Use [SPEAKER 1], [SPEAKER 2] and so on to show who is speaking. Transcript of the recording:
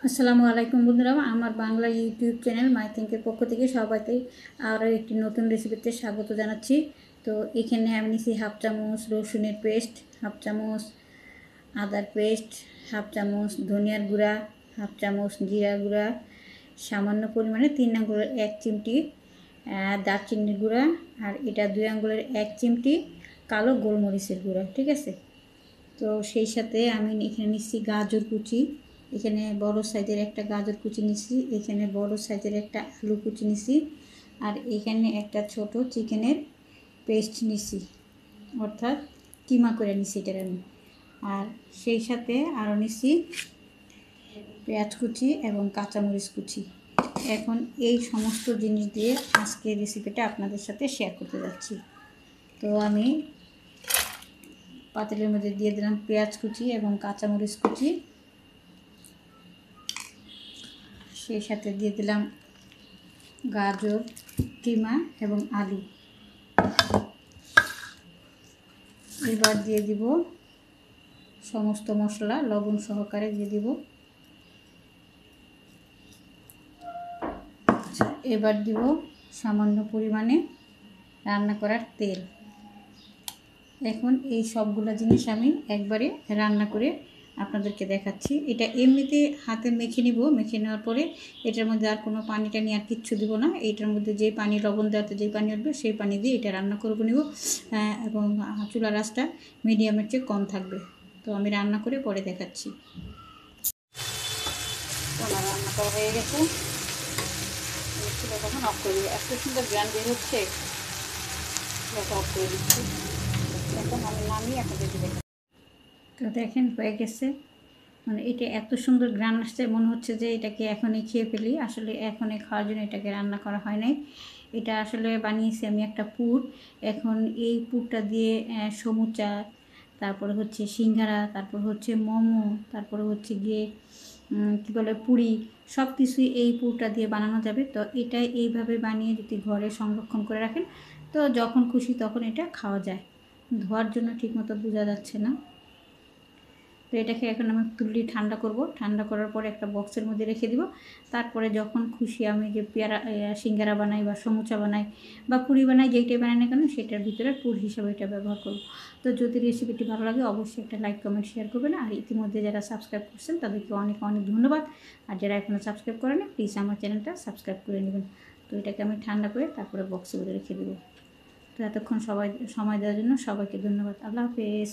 [SPEAKER 1] আসসালামু আলাইকুম বন্ধুরা, আমার বাংলা ইউটিউব চ্যানেল মাই থিঙ্কের পক্ষ থেকে সবাইকে আরও একটি নতুন রেসিপিতে স্বাগত জানাচ্ছি। তো এখানে আমি নিয়েছি হাফ চামচ রসুনের পেস্ট, হাফ চামচ আদার পেস্ট, হাফ চামচ ধনিয়ার গুঁড়া, হাফ চামচ জিরা গুঁড়া, সামান্য পরিমাণে 3 আঙ্গুলের 1 চিমটি দারচিনির গুঁড়া, আর এটা 2 আঙ্গুলের 1 চিমটি কালো গোলমরিচের গুঁড়া। ঠিক আছে, তো সেই সাথে আমি এখানে নিচ্ছি গাজর কুচি। এখানে বড় সাইজের একটা গাজর কুচি নিচ্ছি, এখানে বড় সাইজের একটা আলু কুচি নিচ্ছি, আর এখানে একটা ছোট চিকেনের পেস্ট নিচ্ছি, অর্থাৎ কিমা করে নিচ্ছি এটার আমি। আর সেই সাথে আরও নিচ্ছি পেঁয়াজ কুচি এবং কাঁচামরিচ কুচি। এখন এই সমস্ত জিনিস দিয়ে আজকে রেসিপিটা আপনাদের সাথে শেয়ার করতে যাচ্ছি। তো আমি পাতিলের মধ্যে দিয়ে দিলাম পেঁয়াজ কুচি এবং কাঁচামরিচ কুচি, সেই সাথে দিয়ে দিলাম গাজর, কিমা এবং আলু। এবার দিয়ে দিব সমস্ত মশলা লবণ সহকারে দিয়ে দিব। এবার দিব সামান্য পরিমাণে রান্না করার তেল। এখন এই সবগুলো জিনিস আমি একবারে রান্না করে আপনাদেরকে দেখাচ্ছি। এটা এমনিতে হাতে মেখে নিব, মেখে নেওয়ার পরে এটার মধ্যে আর কোনো পানি টানি আর কিচ্ছু দিব না। এইটার মধ্যে যেই পানি লবণ দেওয়াতে যেই পানি উঠবে সেই পানি দিয়ে এটা রান্না করবো নিব, এবং চুলার আঁচটা মিডিয়ামের চেয়ে কম থাকবে। তো আমি রান্না করে পরে দেখাচ্ছি। আমার রান্না করা হয়ে গেছে, চুলা তখন অফ করে দিব। এত সুন্দর গ্রান বের হচ্ছে, চুলাটা অফ করে দিচ্ছি। এখন আমি নামিয়ে আপনাদেরকে দেখাচ্ছি। তো দেখেন হয়ে গেছে, মানে এটা এত সুন্দর গ্রান আসছে, মনে হচ্ছে যে এটাকে এখনই খেয়ে ফেলি। আসলে এখনই খাওয়ার জন্য এটাকে রান্না করা হয় নাই। এটা আসলে বানিয়েছি আমি একটা পুর। এখন এই পুরটা দিয়ে সমুচা, তারপরে হচ্ছে সিঙ্গারা, তারপর হচ্ছে মোমো, তারপরে হচ্ছে গিয়ে কী বলে পুরি, সব কিছুই এই পুরটা দিয়ে বানানো যাবে। তো এটা এইভাবে বানিয়ে যদি ঘরে সংরক্ষণ করে রাখেন, তো যখন খুশি তখন এটা খাওয়া যায়। ধোয়ার জন্য ঠিকমতো বোঝা যাচ্ছে না। তো এটাকে এখন আমি তুলি ঠান্ডা করব। ঠান্ডা করার পরে একটা বক্সের মধ্যে রেখে দিব। তারপরে যখন খুশি আমি যে সিঙ্গারা বানাই বা সমুচা বানাই বা পুরি বানাই, যেইটাই বানাই না কেন সেটার ভিতরে পুর হিসাবে এটা ব্যবহার করব। তো যদি রেসিপিটি ভালো লাগে অবশ্যই একটা লাইক কমেন্ট শেয়ার করবেন। আর ইতিমধ্যে যারা সাবস্ক্রাইব করছেন তাদেরকে অনেক অনেক ধন্যবাদ। আর যারা এখনও সাবস্ক্রাইব করেন প্লিজ আমার চ্যানেলটা সাবস্ক্রাইব করে নেবেন। তো এটাকে আমি ঠান্ডা করে তারপরে বক্সে করে রেখে দেবো। তো এতক্ষণ সময় দেওয়ার জন্য সবাইকে ধন্যবাদ। আল্লাহ হাফেজ।